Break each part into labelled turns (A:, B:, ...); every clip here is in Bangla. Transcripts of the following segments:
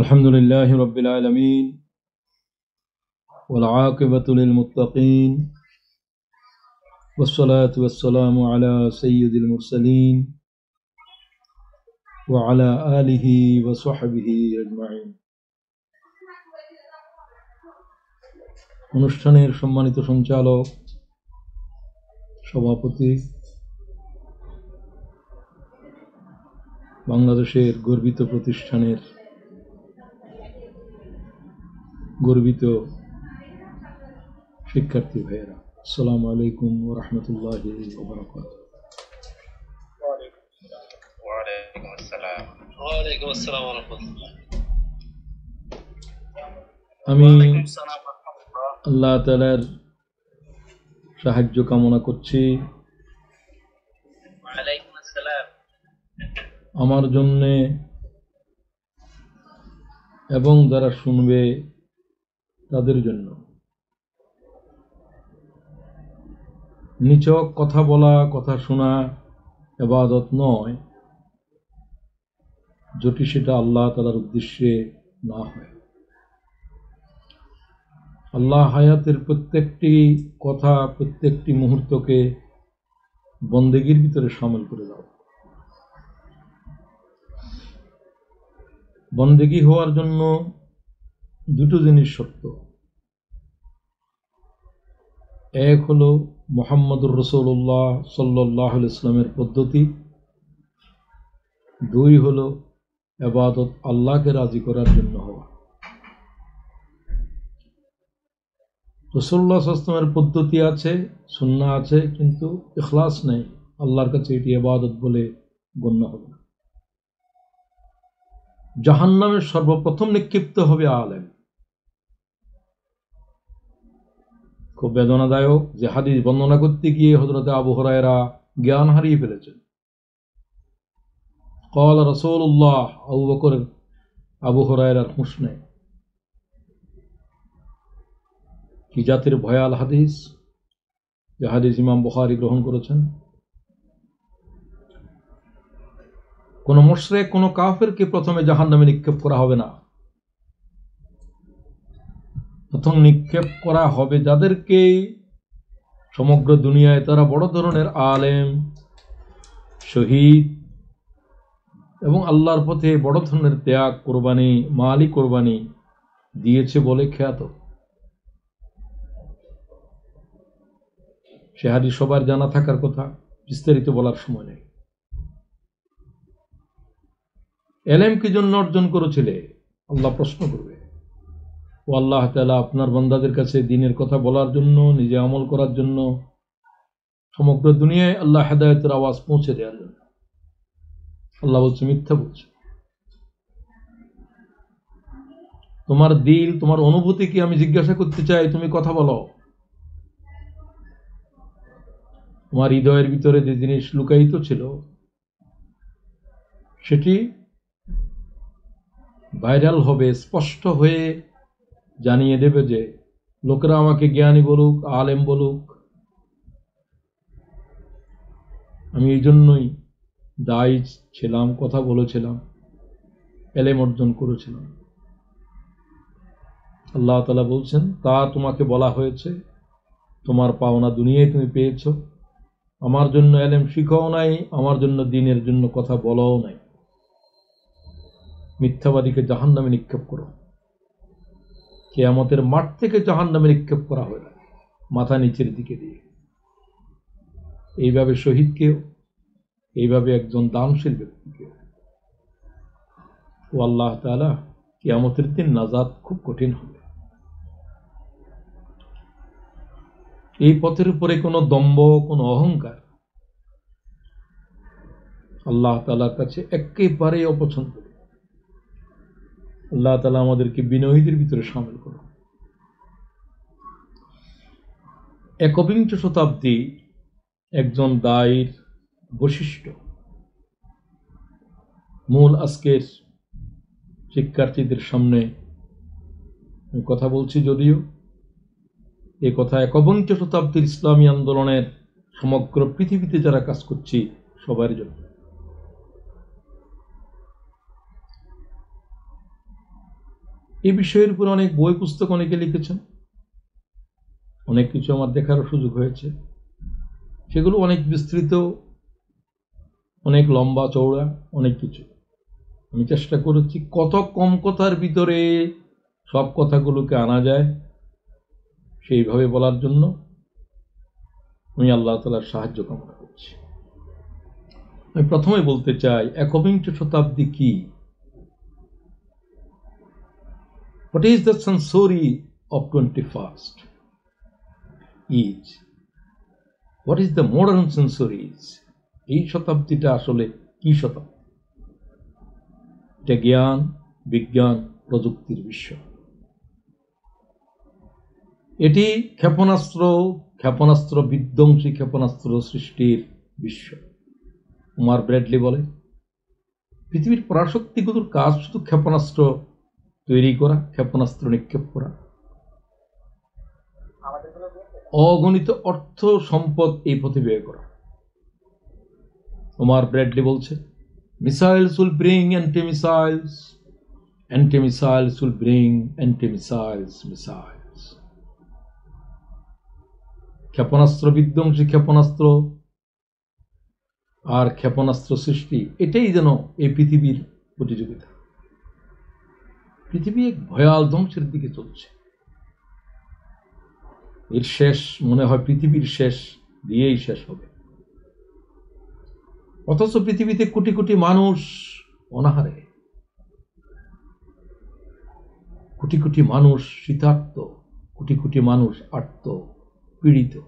A: الحمد لله رب العالمين والعاقبة للمتقين والصلاة والسلام على سيد المرسلين وعلى آله وصحبه أجمعين অনুষ্ঠানের সম্মানিত সঞ্চালক সভাপতি বাংলাদেশের গর্বিত প্রতিষ্ঠানের গর্বিত শিক্ষার্থী ভাইয়েরা, আসসালামু আলাইকুম ওয়া রাহমাতুল্লাহি ওয়া বারাকাতুহু।
B: ওয়ালাইকুম আসসালাম। ওয়ালাইকুম আসসালাম ওয়া রাহমাতুল্লাহ।
A: আমি আল্লাহ তাআলার সাহায্য কামনা করছি
B: ওয়ালাইকুম আসসালাম
A: আমার জন্য এবং যারা শুনবে তাদের জন্য। নিছক কথা বলা, কথা শোনা ইবাদত নয় যদি সেটা আল্লাহ তাআলার উদ্দেশ্যে না হয়। আল্লাহ হায়াতের প্রত্যেকটি কথা, প্রত্যেকটি মুহূর্তকে বন্দেগীর ভিতরে শামিল করে দাও। বন্দেগী হওয়ার জন্য দুটো জিনিস শর্ত। এক হলো মুহাম্মদুর রাসূলুল্লাহ সাল্লাল্লাহু আলাইহি ওয়াসাল্লামের পদ্ধতি, দুই হলো ইবাদত আল্লাহকে রাজি করার জন্য হওয়া। রাসূলুল্লাহ সাল্লাল্লাহু আলাইহি ওয়াসাল্লামের পদ্ধতি আছে, সুন্নাহ আছে, কিন্তু ইখলাস নেই, আল্লাহর কাছে এটি ইবাদত বলে গণ্য হবে না। জাহান্নামে সর্বপ্রথম নিক্ষিপ্ত হবে আলেম। খুব বেদনাদায়ক যে হাদিস বর্ণনা করতে গিয়ে হযরত আবু হুরায়রা জ্ঞান হারিয়ে ফেলেছেন। قال رسول الله, আবু বকর আবু হুরায়রার হুঁশ নেই। কি জাতির ভয়াল হাদিস, যে হাদিস ইমাম বুখারী গ্রহণ করেছেন। কোন মুশরিক, কোন কাফেরকে প্রথমে জাহান্নামে নিক্ষেপ করা হবে না। প্রথম নিক্ষেপ করা হবে যাদেরকে সমগ্র দুনিয়ায় তারা বড় ধরনের আলেম, শহীদ এবং আল্লাহর পথে বড় ধরনের ত্যাগ, কোরবানি, মালি কোরবানি দিয়েছে বলে খ্যাত। সে হাদিস সবার জানা থাকার কথা, বিস্তারিত বলার সময় নেই। এলেম কি জন্য অর্জন করেছিলে? আল্লাহ প্রশ্ন করবে। ও আল্লাহ তাআলা আপনার বান্দাদের কাছে দ্বীনের কথা বলার জন্য, নিজে আমল করার জন্য, সমগ্র দুনিয়ায় আল্লাহ হেদায়েতের আওয়াজ পৌঁছে দেওয়ার জন্য। আল্লাহ বলছে মিথ্যা বলছে। তোমার দিল, তোমার অনুভূতি কি আমি জিজ্ঞাসা করতে চাই, তুমি কথা বলো। তোমার হৃদয়ের ভিতরে যে জিনিস লুকায়িত ছিল সেটি ভাইরাল হবে, স্পষ্ট হয়ে জানিয়ে দেবে যে লোকেরা আমাকে জ্ঞানী বলুক, আলেম বলুক, আমি এই জন্যই দায়ী ছিলাম, কথা বলেছিলাম, এলেম অর্জন করেছিলাম। আল্লাহ তাআলা বলছেন তা তোমাকে বলা হয়েছে, তোমার পাওনা দুনিয়ায় তুমি পেয়েছ। আমার জন্য এলেম শিখাও নাই, আমার জন্য দ্বীনের জন্য কথা বলাও নাই। মিথ্যাবাদীকে জাহান্নামে নিক্ষেপ করো। কিয়ামতের মাঠ থেকে জাহান্নামে নিক্ষেপ করা হয়, মাথা নিচের দিকে দিয়ে। এইভাবে শহীদকেও, এইভাবে একজন দানশীল ব্যক্তিকে। ও আল্লাহ তাআলা, কিয়ামতের দিন নাজাত খুব কঠিন হবে। এই পথের উপরে কোনো দম্ভ, কোনো অহংকার আল্লাহ তাআলার কাছে একেবারে অপছন্দ। আল্লাহ তাআলা আমাদেরকে বিনয়ীদের ভিতরে শামিল করুন। একবিংশ শতাব্দী একজন দায়ীর বৈশিষ্ট্য। মূল আজকের শিক্ষার্থীদের সামনে আমি কথা বলছি, যদিও এই কথা একবিংশ শতাব্দীর ইসলামী আন্দোলনের সমগ্র পৃথিবীতে যারা কাজ করছি সবার জন্য। এই বিষয়ের উপর অনেক বই পুস্তক অনেকে লিখেছেন, অনেক কিছু আমার দেখারও সুযোগ হয়েছে। সেগুলো অনেক বিস্তৃত, অনেক লম্বা চওড়া, অনেক কিছু। আমি চেষ্টা করেছি কত কম কথার ভিতরে সব কথাগুলোকে আনা যায় সেইভাবে বলার জন্য। আমি আল্লাহ তাআলার সাহায্য কামনা করছি। আমি প্রথমে বলতে চাই, একবিংশ শতাব্দী কি? What is the century of 21st is? What is the modern century is? এই শতাব্দীটা আসলে কি শতাব্দী? এটা জ্ঞান, বিজ্ঞান, প্রযুক্তির বিশ্ব। এটি ক্ষেপণাস্ত্র বিধ্বংসী ক্ষেপণাস্ত্র সৃষ্টির বিশ্ব। উমার ব্র্যাডলি বলে, পৃথিবীর পরাশক্তিগুলোর কাজ শুধু ক্ষেপণাস্ত্র তৈরি করা, ক্ষেপণাস্ত্র নিক্ষেপ করা। অগণিত অর্থ সম্পদ এই পথে ব্যয় করা। উমার ব্র্যাডলি বলছে, missiles will bring anti-missiles, anti-missiles will bring anti-missiles missiles. ক্ষেপণাস্ত্র বিধ্বংসী ক্ষেপণাস্ত্র আর ক্ষেপণাস্ত্র সৃষ্টি, এটাই যেন এই পৃথিবীর প্রতিযোগিতা। পৃথিবী এক ভয়াল ধ্বংসের দিকে চলছে। এর শেষ মনে হয় পৃথিবীর শেষ দিয়েই শেষ হবে। অথচ পৃথিবীতে কোটি কোটি মানুষ অনাহারে, কোটি কোটি মানুষ শীতার্ত, কোটি কোটি মানুষ আর্ত, পীড়িত,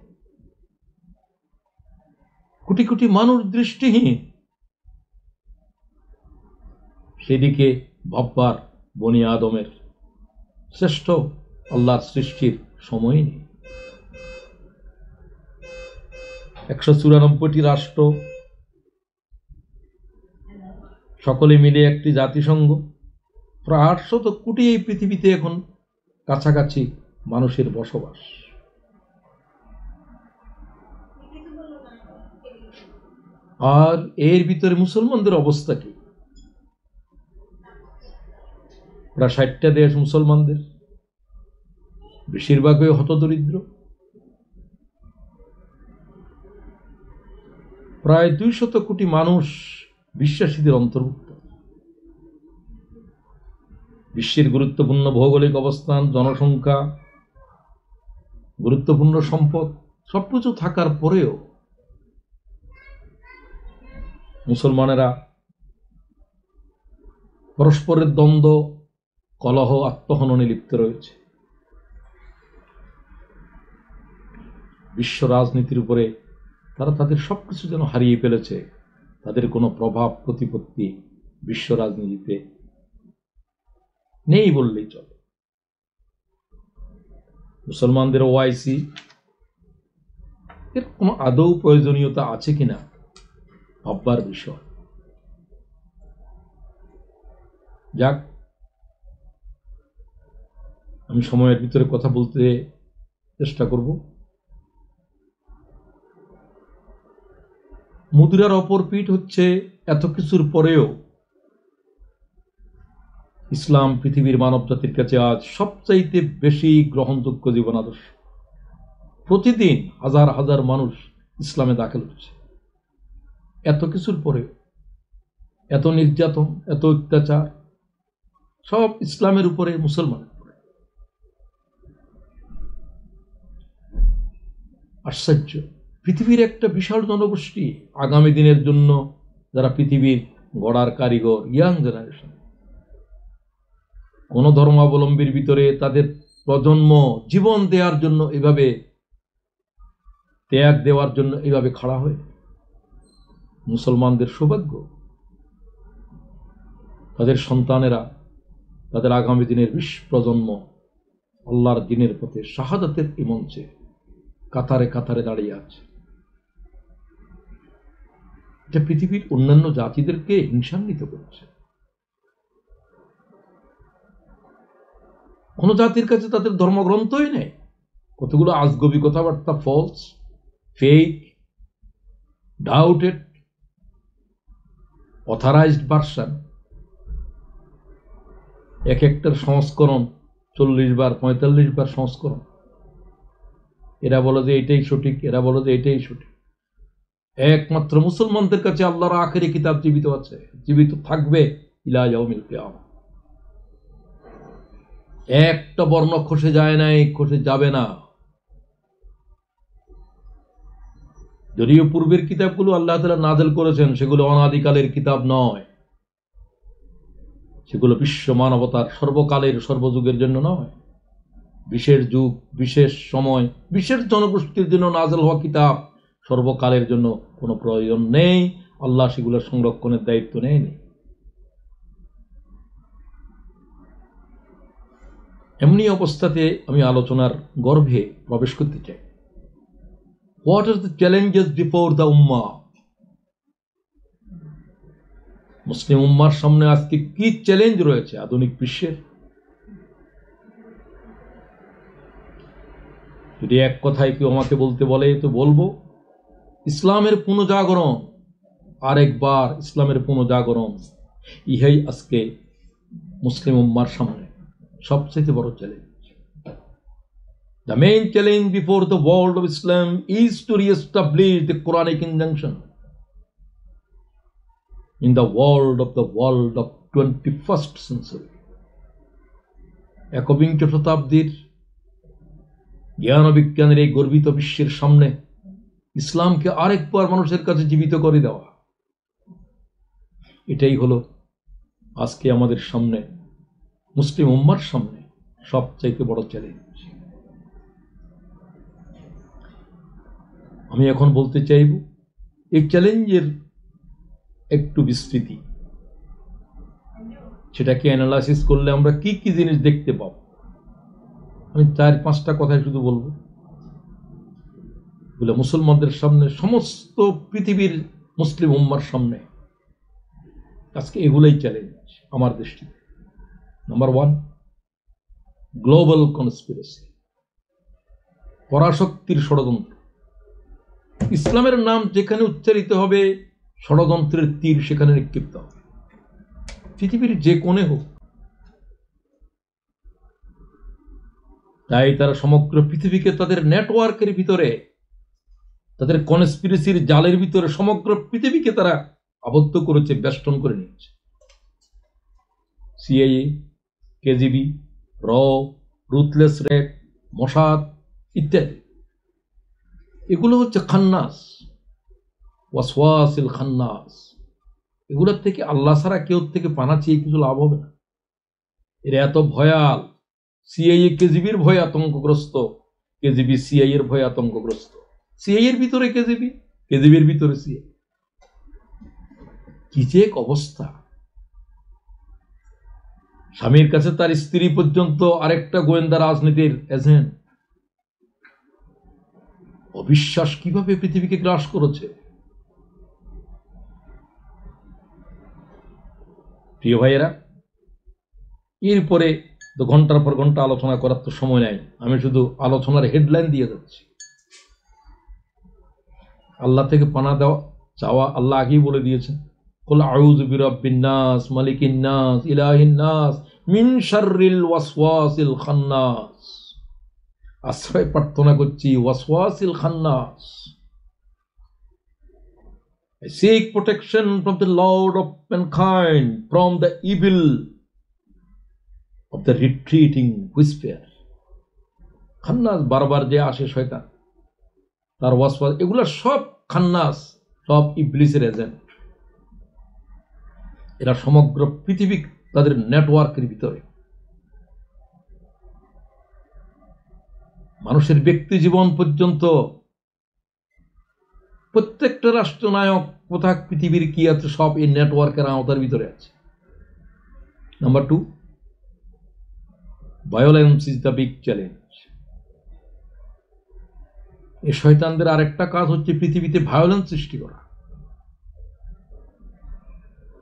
A: কোটি কোটি মানুষ দৃষ্টিহীন। সেদিকে ভাববার বনি আদমের শ্রেষ্ঠ আল্লাহর সৃষ্টির সময় নেই। 194টি রাষ্ট্র, সকলে মিলে একটি জাতিসংঘ, প্রায় 800 কোটি এই পৃথিবীতে এখন কাছাকাছি মানুষের বসবাস। আর এর ভিতরে মুসলমানদের অবস্থা কি? প্রায় 60টা দেশ মুসলমানদের, বেশিরভাগই হতদরিদ্র। প্রায় 200 কোটি মানুষ বিশ্বাসীদের অন্তর্ভুক্ত। বিশ্বের গুরুত্বপূর্ণ ভৌগোলিক অবস্থান, জনসংখ্যা, গুরুত্বপূর্ণ সম্পদ সবকিছু থাকার পরেও মুসলমানেরা পরস্পরের দ্বন্দ্ব, কলহ, আত্মহননে লিপ্ত রয়েছে। বিশ্ব রাজনীতির উপরে তারা তাদের সবকিছু যেন হারিয়ে ফেলেছে। তাদের কোনো প্রভাব প্রতিপত্তি বিশ্ব রাজনীতিতে নেই বললেই চলে। মুসলমানদের ওআইসি এর কোনো আদৌ প্রয়োজনীয়তা আছে কিনা ভাববার বিষয়। যাক, আমি সময়ের ভিতরে কথা বলতে চেষ্টা করব। মুদ্রার অপর পিঠ হচ্ছে, এত কিছুর পরেও ইসলাম পৃথিবীর মানব জাতির কাছে আজ সবচাইতে বেশি গ্রহণযোগ্য জীবন আদর্শ। প্রতিদিন হাজার হাজার মানুষ ইসলামে দাখিল হচ্ছে। এত কিছুর পরে, এত নির্যাতন, এত অত্যাচার, সব ইসলামের উপরে, মুসলমানের উপরে। আশ্চর্য, পৃথিবীর একটা বিশাল জনগোষ্ঠী আগামী দিনের জন্য যারা পৃথিবীর গড়ার কারিগর, ইয়াং জেনারেশন, কোন ধর্মাবলম্বীর ভিতরে তাদের প্রজন্ম জীবন দেওয়ার জন্য এভাবে ত্যাগ দেওয়ার জন্য এভাবে খাড়া হয়। মুসলমানদের সৌভাগ্য, তাদের সন্তানেরা, তাদের আগামী দিনের প্রজন্ম আল্লাহর দ্বীনের পথে শাহাদাতের এই মঞ্চে কাতারে কাতারে দাঁড়িয়ে আছে। এটা পৃথিবীর অন্যান্য জাতিদেরকে হিংসান্বিত করছে। কোন জাতির কাছে তাদের ধর্মগ্রন্থই নেই। কতগুলো আজগবি কথাবার্তা, false, fake, doubted, authorised version, এক একটার সংস্করণ 40 বার 45 বার সংস্করণ। এরা বলে যে এটাই সঠিক, এরা বলে যে এটাই সঠিক। একমাত্র মুসলমানদের কাছে আল্লাহর আখেরি কিতাব জীবিত আছে, জীবিত থাকবে ইলা ইয়াউমিল কিয়ামা। একটা বর্ণ খসে যায় নাই, খসে যাবে না। যদিও পূর্বের কিতাবগুলো আল্লাহ তাআলা নাযিল করেছেন, সেগুলো অনাদিকালের কিতাব নয়, সেগুলো বিশ্ব মানবতার সর্বকালের সর্বযুগের জন্য নয়, বিশেষ যুগ, বিশেষ সময়, বিশেষ জনগোষ্ঠীর জন্য নাযিল হওয়া কিতাব। সর্বকালের জন্য কোনো প্রয়োজন নেই, আল্লাহ সেগুলোর সংরক্ষণের দায়িত্ব নেয়নি। এমনি অবস্থাতে আমি আলোচনার গর্ভে প্রবেশ করতে চাই। What are the challenges before the উম্মাহ? মুসলিম উম্মার সামনে আজকে কি চ্যালেঞ্জ রয়েছে আধুনিক বিশ্বের? যদি এক কথায় কেউ আমাকে বলতে বলে তো বলবো ইসলামের পুনঃজাগরণ। আরেকবার ইসলামের পুনঃজাগরণ, ইহাই আজকে মুসলিম উম্মার সামনে সবচেয়ে বড় challenge. The main challenge before the world of Islam is to re-establish the Quranic injunction in the world of 21st century. একবিংশ শতাব্দীর জ্ঞান ও বিজ্ঞানের এই গর্বিত বিশ্বের সামনে ইসলামকে আরেকবার মানুষের কাছে জীবিত করে দেওয়া, এটাই হলো আজকে আমাদের সামনে, মুসলিম উম্মার সামনে সবচাইতে বড় চ্যালেঞ্জ। আমি এখন বলতে চাইব এই চ্যালেঞ্জের একটু বিস্তৃতি, সেটাকে অ্যানালাইসিস করলে আমরা কি কি জিনিস দেখতে পাব। আমি 4-5টা কথাই শুধু বলবো, বলে মুসলমানদের সামনে, সমস্ত পৃথিবীর মুসলিম উম্মার সামনে আজকে এগুলোই চ্যালেঞ্জ আমার দৃষ্টিতে। নাম্বার 1, গ্লোবাল কনস্পিরেসি, পরাশক্তির ষড়যন্ত্র। ইসলামের নাম যেখানে উচ্চারিত হবে, ষড়যন্ত্রের তীর সেখানে নিক্ষিপ্ত হবে, পৃথিবীর যে কোণে হোক। তাই তারা সমগ্র পৃথিবীকে তাদের নেটওয়ার্কের ভিতরে, তাদের কনস্পিরেসির জালের ভিতরে সমগ্র পৃথিবীকে তারা আবদ্ধ করেছে, বেষ্টন করে নিয়েছে। সিআইএ, কেজিবি, র, রুথলেস রেড, মোসাদ ইত্যাদি, এগুলো হচ্ছে খান্নাস, ওয়াসওয়াসিল খান্নাস। এগুলোর থেকে আল্লাহ ছাড়া কেউ থেকে পানা চেয়ে কিছু লাভ হবে না। এরা এত ভয়াল। সিআইএ কেজিবির ভয়ে আতঙ্কগ্রস্ত, কেজিবি সিআইএ এর ভয়ে আতঙ্কগ্রস্ত। সিআইএ এর ভিতরে কেজিবি, কেজিবির ভিতরে সিআইএ। কি যে এক অবস্থা! স্বামীর কাছে তার স্ত্রী পর্যন্ত আরেকটা গোয়েন্দা রাজনীতির এজেন্ট। অবিশ্বাস কিভাবে পৃথিবীকে গ্রাস করেছে। প্রিয় ভাইয়েরা, এরপরে তো ঘন্টার পর ঘন্টা আলোচনা করার তো সময় নাই, আমি শুধু আলোচনার হেডলাইন দিয়ে যাচ্ছি। আল্লাহ থেকে পানা দেওয়া চাওয়া আল্লাহ আগেই বলে দিয়েছেন, কুল আউযু বিরাব্বিন নাস, মালিকিন নাস, ইলাহিন নাস, মিন শাররিল ওয়াসওয়াসিল খান্নাস। আশ্রয় প্রার্থনা করছি ওয়াসওয়াসিল খান্নাস। I seek protection from the Lord of mankind, from the evil of the retreating whisper. খান্নাস, বারবার যে আসে শয়তান, তার ওয়াসওয়াস, এগুলো সব খান্নাস, সব ইবলিসের এজেন্ট। এরা সমগ্র পৃথিবী তাদের নেটওয়ার্কের ভিতরে। মানুষের ব্যক্তি জীবন পর্যন্ত প্রত্যেকটা রাষ্ট্রনায়ক কোথায় পৃথিবীর কি আছে সব এই নেটওয়ার্কের আওতার ভিতরে আছে। Number 2, violence is the big challenge. এই শয়তানদের আরেকটা কাজ হচ্ছে পৃথিবীতে ভায়োলেন্স সৃষ্টি করা,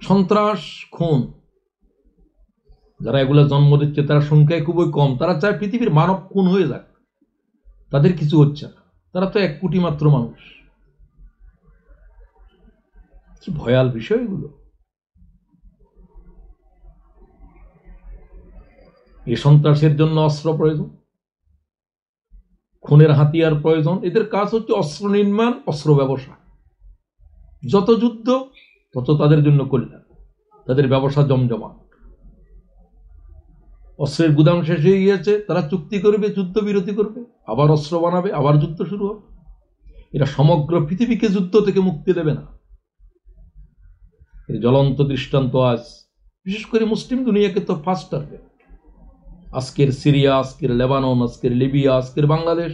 A: সন্ত্রাস, খুন। যারা এগুলো জন্ম দিচ্ছে তারা সংখ্যায় খুবই কম। তারা চায় পৃথিবীর মানব খুন হয়ে যাক, তাদের কিছু হচ্ছে না। তারা তো 1 কোটি মাত্র মানুষ। কি ভয়াল বিষয় এগুলো! এই সন্ত্রাসের জন্য অস্ত্র প্রয়োজন, খুনের হাতিয়ার প্রয়োজন। এদের কাজ হচ্ছে অস্ত্র নির্মাণ, অস্ত্র ব্যবসা। যত যুদ্ধ তত তাদের জন্য কল্যাণ, তাদের ব্যবসা জমজমাট। অস্ত্রের গুদাম শেষ হয়ে গিয়েছে, তারা চুক্তি করবে, যুদ্ধবিরতি করবে, আবার অস্ত্র বানাবে, আবার যুদ্ধ শুরু হবে। এরা সমগ্র পৃথিবীকে যুদ্ধ থেকে মুক্তি দেবে না। এর জ্বলন্ত দৃষ্টান্ত আজ বিশেষ করে মুসলিম দুনিয়াকে তো ফার্স্ট টার্গেট। আজকের সিরিয়া, আজকের লেবানন, আজকের লিবিয়া, আজকের বাংলাদেশ,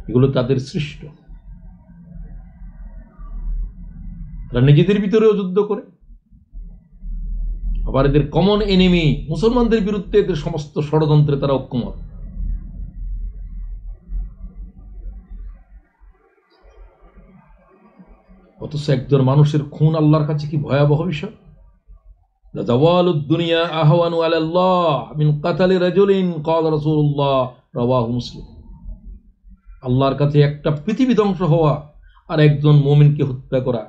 A: এগুলো তাদের সৃষ্ট। তারা নিজেদের ভিতরেও যুদ্ধ করে, আবার এদের কমন এনিমি মুসলমানদের বিরুদ্ধে এদের সমস্ত ষড়যন্ত্রে তারা ঐক্যমত। অথচ একজন মানুষের খুন আল্লাহর কাছে কি ভয়াবহ বিষয়। লাযাওয়ালুদ দুনিয়া আহওয়ানু আলাল্লাহ মিন কাতালি রাজুলিন ক্বালা রাসূলুল্লাহ রাওয়াহু মুসলিম। আল্লাহর কাছে একটা পৃথিবী ধ্বংস হওয়া আর একজন মুমিনকে হত্যা করা।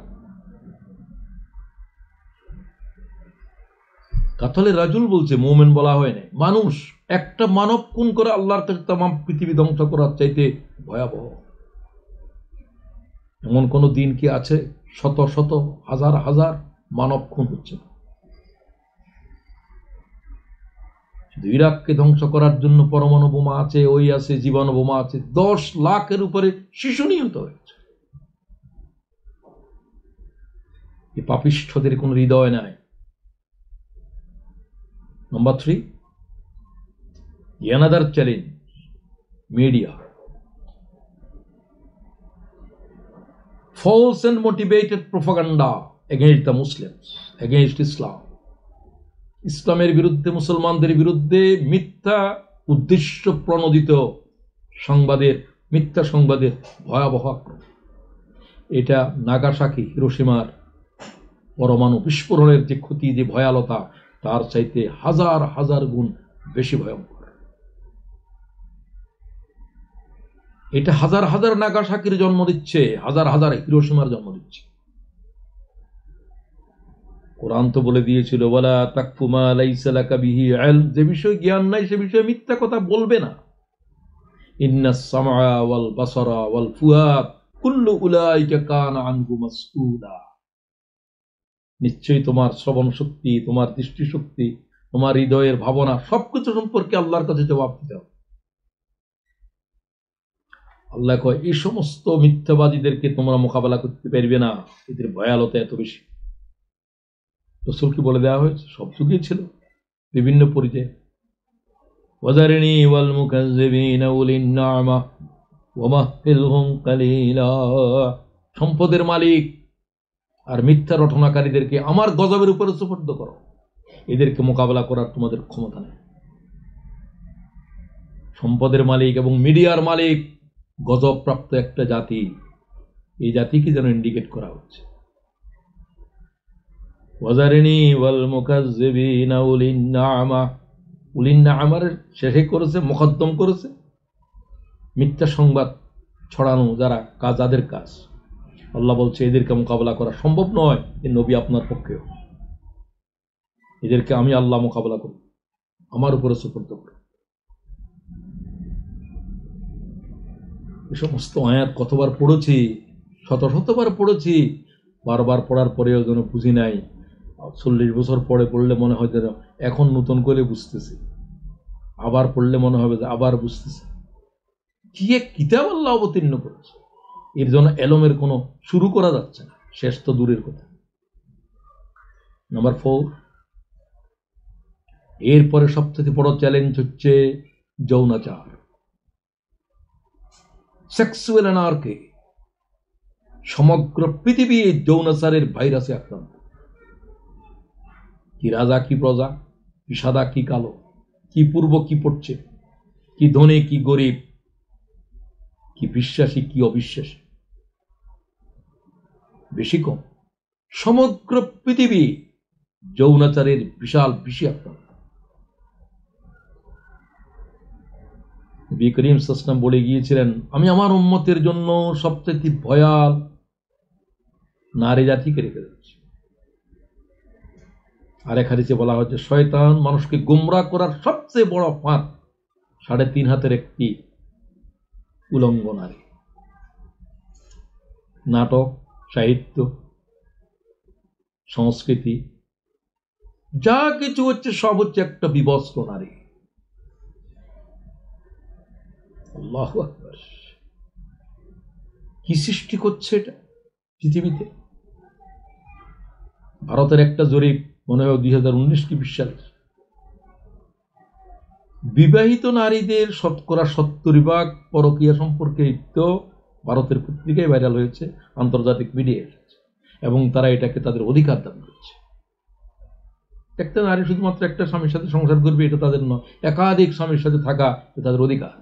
A: কাতালে রাজুল বলছে, মুমিন বলা হয় না। মানুষ, একটা মানব খুন করে আল্লাহর কাছে তামাম পৃথিবী ধ্বংস করার চাইতে ভয়াবহ। এমন কোন দিন কি আছে শত শত হাজার হাজার মানব খুন হচ্ছে? ইরাককে ধ্বংস করার জন্য পরমাণু বোমা আছে, ওই আছে, জীবাণু বোমা আছে। 10 লাখের উপরে শিশু নিহত হয়েছে। এই পাপিষ্ঠদের কোন হৃদয় নাই। Number 3, another challenge, media. False and motivated propaganda against the Muslims, against Islam. ইসলামের বিরুদ্ধে, মুসলমানদের বিরুদ্ধে মিথ্যা উদ্দেশ্য প্রণোদিত সংবাদের, মিথ্যা সংবাদের ভয়াবহ আক্রমণ। এটা নাগাসাকি, হিরোশিমার পরমাণু বিস্ফোরণের যে ক্ষতি, যে ভয়ালতা, তার চাইতে হাজার হাজার গুণ বেশি ভয়ঙ্কর। এটা হাজার হাজার নাগাসাকির জন্ম দিচ্ছে, হাজার হাজার হিরোশিমার জন্ম দিচ্ছে। কোরআন তো বলে দিয়েছিল, ওয়ালা তাকফু মা লাইসা লাকা বিহি ইলম, যে বিষয়ে জ্ঞান নাই সে বিষয়ে মিথ্যা কথা বলবে না। ইন্নাস সামআ ওয়াল বাসারা ওয়াল ফুয়াদ কুল্লু উলাইকা কানা আনহু মাসউলা। নিশ্চয়ই তোমার শ্রবণ শক্তি, তোমার দৃষ্টি শক্তি, তোমার হৃদয়ের ভাবনা, সবকিছু সম্পর্কে আল্লাহর কাছে জবাব দিতে হবে। আল্লাহ কয়, এই সমস্ত মিথ্যাবাদীদেরকে তোমরা মোকাবেলা করতে পারবে না, এদের ভয়ালতা এত বেশি। রাসূলকে বলে দেওয়া হয়েছে, সব যুগেই ছিল, বিভিন্ন পরিচয়। ওয়াযারনি ওয়াল মুকাজ্জিবিনা উলিন নি'মা ওয়া মাহহিলহুম কালিলা। সম্পদের মালিক আর মিথ্যা রটনাকারীদেরকে আমার গজবের উপরে সুপর্দ করো, এদেরকে মোকাবেলা করার তোমাদের ক্ষমতা নেই। সম্পদের মালিক এবং মিডিয়ার মালিক গজব প্রাপ্ত একটা জাতি, এই জাতিকে যেন ইন্ডিকেট করা হচ্ছে। ওয়াযারনি ওয়াল মুকাজ্জিবিনা উলিন নি'মা, উলিন নি'মার শেষে করেছে, মুকদ্দম করেছে মিথ্যা সংবাদ ছড়ানো যারা কাজ, যাদের কাজ। আল্লাহ বলছে এদেরকে মোকাবেলা করা সম্ভব নয়, এই নবী আপনার পক্ষেও। এদেরকে আমি আল্লাহ মোকাবেলা করব, আমার উপরে সুপর্দ করব। এই সমস্ত আয়াত কতবার পড়েছি, শত শতবার পড়েছি, বারবার পড়ার পরেও যেন বুঝি নাই। 40 বছর পরে পড়লে মনে হয় যেন এখন নতুন করে বুঝতেছি, আবার পড়লে মনে হবে যে আবার বুঝতেছি। কি এক কিতাব আল্লাহ অবতীর্ণ করেছে, এর জন্য এলমের কোনো শুরু করা যাচ্ছে না, শেষ তো দূরের কথা। নাম্বার 4, এরপরে সবথেকে বড় চ্যালেঞ্জ হচ্ছে যৌনাচার, সেক্সুয়াল অ্যানার্কি। সমগ্র পৃথিবী এই যৌনাচারের ভাইরাসে আক্রান্ত। কি রাজা কি প্রজা, কি সাদা কি কালো, কি পূর্ব কি পড়ছে, কি ধনী কি গরিব, কি বিশ্বাসী কি অবিশ্বাসী, বেশি কম সমগ্র পৃথিবী যৌনাচারের বিশাল বিষে আক্রান্ত। নবী করিম সাল্লাল্লাহু আলাইহি ওয়াসাল্লাম বলে গিয়েছিলেন, আমি আমার উম্মতের জন্য সবচেয়ে ভয়াল নারী জাতিকে রেখে দিচ্ছি। আরেক হাদিসে বলা হচ্ছে শয়তান মানুষকে গোমরাহ করার সবচেয়ে বড় ফাঁদ 3.5 হাতের একটি উলঙ্গ নারী। নাটক, সাহিত্য, সংস্কৃতি যা কিছু হচ্ছে সব হচ্ছে একটা বিবস্ত্র নারী। আল্লাহু আকবার, কি সৃষ্টি করছে এটা পৃথিবীতে। ভারতের একটা জরিপ মনে হয় 2019 কি 20 সালে, বিবাহিত নারীদের 70% পরকীয়া সম্পর্কে তো ভারতের পত্রিকায় ভাইরাল হয়েছে, আন্তর্জাতিক মিডিয়ায়, এবং তারা এটাকে তাদের অধিকার দান করছে। একটা নারী শুধুমাত্র একটা স্বামীর সাথে সংসার করবে এটা তাদের নয়, একাধিক স্বামীর সাথে থাকা তাদের অধিকার।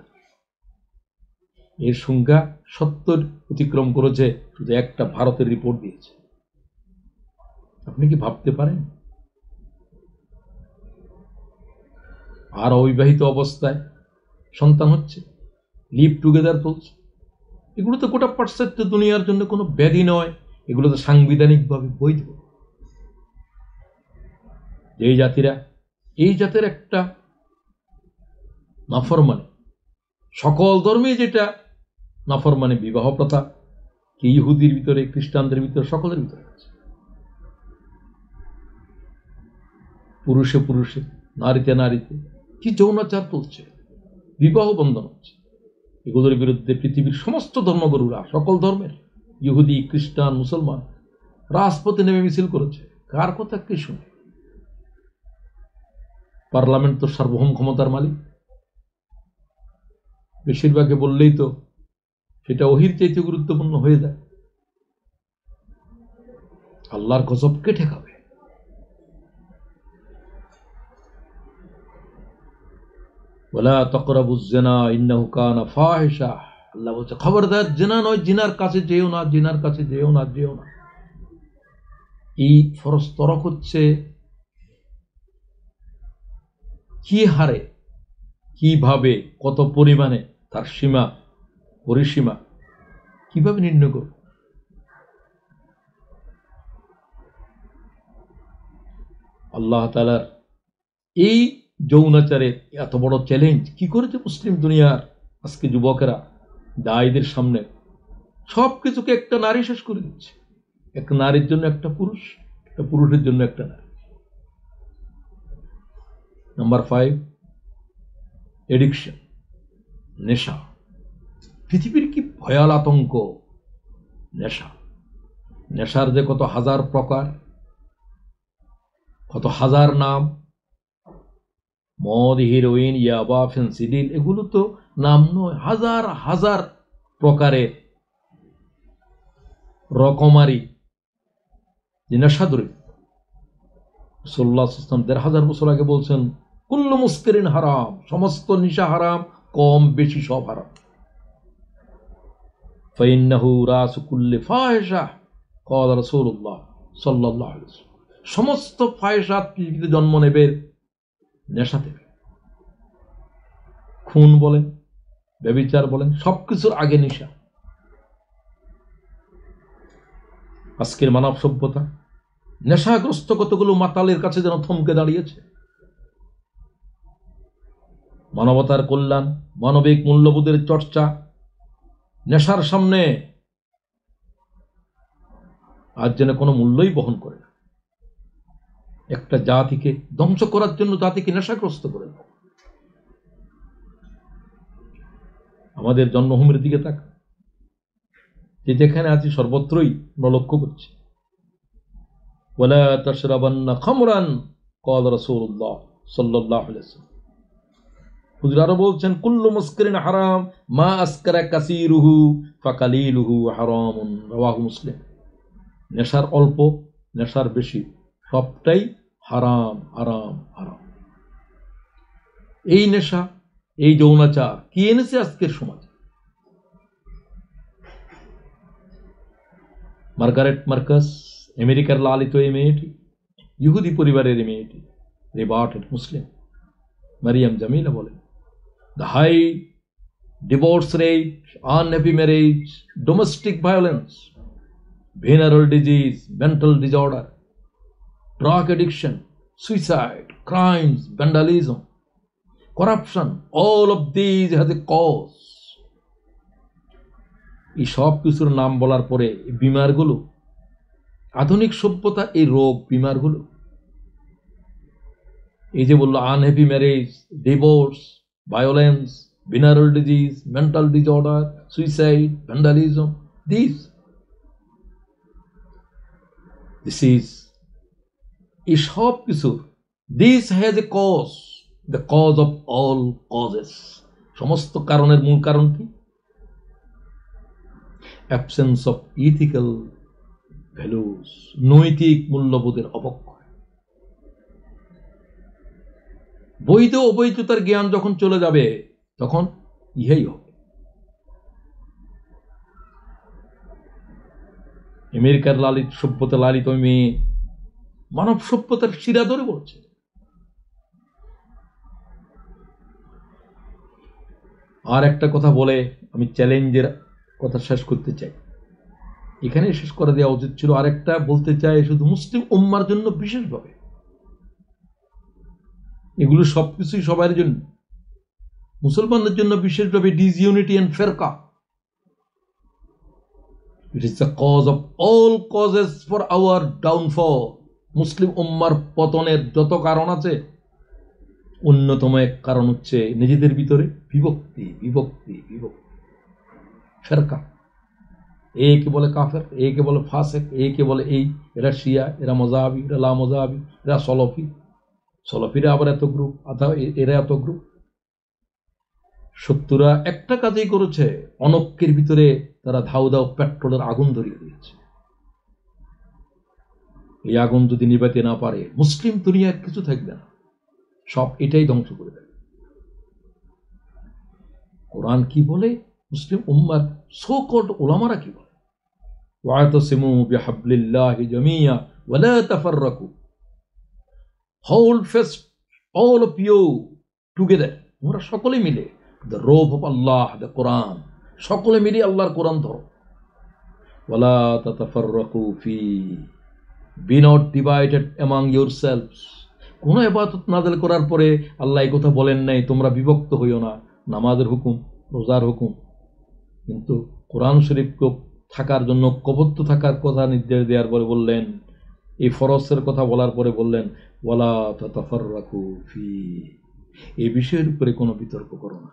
A: এর সংখ্যা 70 অতিক্রম করেছে শুধু একটা ভারতের রিপোর্ট দিয়েছে। আপনি কি ভাবতে পারেন? আর অবিবাহিত অবস্থায় সন্তান হচ্ছে, লিভ টুগেদার চলছে। এগুলো তো গোটা পাশ্চাত্য দুনিয়ার জন্য কোনো ব্যাধি নয়, এগুলো তো সাংবিধানিকভাবে বৈধ। এই জাতিরা, এই জাতের একটা নাফরমানি, সকল ধর্মে যেটা নাফরমানি বিবাহ প্রথা, কি ইহুদির ভিতরে, খ্রিস্টানদের ভিতরে, সকলের ভিতরে আছে। পুরুষে পুরুষে, নারীতে নারীতে কি যৌনাচার চলছে, বিবাহ বন্ধন হচ্ছে। এগুলোর বিরুদ্ধে পৃথিবীর সমস্ত ধর্মগুরুরা, সকল ধর্মের, ইহুদি, খ্রিস্টান, মুসলমান, রাজপথে নেমে মিছিল করেছে। কার কথা কে শুনে? পার্লামেন্ট তো সার্বভৌম ক্ষমতার মালিক, বেশিরভাগে বললেই তো সেটা ওহির চাইতে গুরুত্বপূর্ণ হয়ে যায়। আল্লাহর গজবকে ঠেকাবে। ওয়ালা তাকরাবুজ জিনা ইন্নাহু কানা ফাহিশা, আল্লাহ বলছে খবরদার জিনা নয়, জিনার কাছে যেও না, জিনার কাছে যেও না, যেও না। এই ফরজ তরক হচ্ছে কি হারে, কিভাবে, কত পরিমাণে, তার সীমা পরিসীমা কিভাবে নির্ণয় করব? আল্লাহ তাআলার এই যৌনাচারের এত বড় চ্যালেঞ্জ কি করেছে মুসলিম দুনিয়ার আজকে যুবকেরা দায়ীদের সামনে? সবকিছুকে একটা নারী শেষ করে দিচ্ছে। একটা নারীর জন্য একটা পুরুষ, একটা পুরুষের জন্য একটা নারী। নাম্বার 5, এডিকশন, নেশা। পৃথিবীর কি ভয়াল আতঙ্ক নেশা। নেশার যে কত হাজার প্রকার, কত হাজার নাম, মদ, হিরোইন, ইয়াবা, ফেন্সিডিল, এগুলো তো নাম নয়, হাজার হাজার প্রকারের রকমারি যে নেশাদ্রব্য। রাসূলুল্লাহ সাল্লাল্লাহু আলাইহি ওয়াসাল্লাম 1500 বছর আগে বলছেন কুল্লু মুসকিরিন হারাম, সমস্ত নেশা হারাম, কম বেশি সব হারাম। ফাইন্নাহু রাসু কুল্লি ফাহিশা, ক্বালা রাসূলুল্লাহ সাল্লাল্লাহু আলাইহি ওয়াসাল্লাম। সমস্ত ফাহিশাত পৃথিবীতে জন্ম নেবে নেশা থেকে। খুন বলেন, ব্যভিচার বলেন, সবকিছুর আগে নেশা। আজকের মানব সভ্যতা নেশাগ্রস্ত কতগুলো মাতালের কাছে যেন থমকে দাঁড়িয়েছে। মানবতার কল্যাণ, মানবিক মূল্যবোধের চর্চা নেশার সামনে আজ যেন কোনো মূল্যই বহন করে না। একটা জাতিকে ধ্বংস করার জন্য জাতিকে নেশাগ্রস্ত করে দেয়। আমাদের জন্মভূমির দিকে তাক, যে যেখানে আছি সর্বত্রই আমরা লক্ষ্য করছি। ওয়ালা তাশরাবান্না খামরান, ক্বালা রাসূলুল্লাহ সাল্লাল্লাহু আলাইহি ওয়াসাল্লাম। হুজুর আরো বলছেন কুল্লু মুসকিরিন হারাম মা আসকারা কাসীরুহু ফাকালিলুহু হারামুন, রাওয়াহু মুসলিম। নেশার অল্প, নেশার বেশি, সবটাই হারাম, হারাম, হারাম। এই নেশা, এই যৌনাচার কি এনেছে আজকের সমাজে? মার্গারেট মার্কাস, আমেরিকার লালিত এই মেয়েটি, ইহুদি পরিবারের এই মেয়েটি, রিভার্টেড মুসলিম, মারিয়াম জামিলা বলেন, the high divorce rate, unhappy marriage, domestic violence, venereal disease, mental disorder, drug addiction, suicide, crimes, vandalism, corruption, all of these has a cause. এই সব কিছুর নাম বলার পরে বিমারগুলো, আধুনিক সভ্যতা, এই রোগ বিমারগুলো, এই যে বললো unhappy marriage, divorce, violence, venereal disease, mental disorder, suicide, vandalism, this is এই সব কিছু, this has a cause, the cause of all causes. সমস্ত কারণের মূল কারণ কি? absence of ethical values, নৈতিক মূল্যবোধের অবক্ষয়। বৈধ অবৈধতার জ্ঞান যখন চলে যাবে তখন ইহাই হবে। আমেরিকার লালিত সভ্যতা, লালিত মেয়ে মানব সভ্যতার শিরা ধরে বলছে। আর একটা কথা বলে আমি চ্যালেঞ্জের কথা শেষ করতে চাই, এখানে শেষ করে দেওয়া উচিত ছিল। আরেকটা বলতে চাই শুধু মুসলিম উম্মার জন্য বিশেষভাবে, এগুলো সবকিছুই সবার জন্য, মুসলমানদের জন্য বিশেষভাবে, ডিসইউনিটি এন্ড ফেরকা, it is the cause of all causes for our downfall. মুসলিম উম্মার পতনের যত কারণ আছে, অন্যতম এক কারণ হচ্ছে নিজেদের ভিতরে বিভক্তি, বিভক্তি, বিভক্তি, ফেরকা। একে বলে কাফের, একে বলে ফাসেক, একে বলে এই, এরা শিয়া, এরা মজাহাবি, এরা লা মজাহাবি, এরা সলফি, সলফিরা আবার এত গ্রুপ, এরা এত গ্রুপ। শত্রুরা একটা কাজই করেছে, অনক্যের ভিতরে তারা ধাউ ধাউ পেট্রোলের আগুন ধরিয়ে দিয়েছে। এই আগুন যদি নিভাতে না পারে, মুসলিম দুনিয়ার কিছু থাকবে না, সব এটাই ধ্বংস করে দেবে। কোরআন কি বলে, মুসলিম উম্মার সো কল্ড উলামারা কি বলে? ওয়াতাসিমু বিহাবলিল্লাহি জামিয়া ওয়া লা তাফাররাকু, hold fast all of you together, তোমরা সকলে মিলে, the rope of Allah, the Quran, সকলে মিলে আল্লাহর কোরআন ধরো। ওয়া লা তাতাফাররাকু ফি, be not divided among yourselves. কোন ইবাদত নাযিল করার পরে আল্লাহ এই কথা বলেন নাই তোমরা বিভক্ত হইও না, নামাজের হুকুম, রোজার হুকুম, কিন্তু কোরআন শরীফ থাকার জন্য, ঐক্যবদ্ধ থাকার কথা নির্দেশ দেওয়ার পরে বললেন, এই ফরজের কথা বলার পরে বললেন ওয়ালা তাতাফাররাকু ফি, এই বিষয়ের উপরে কোনো বিতর্ক করো না।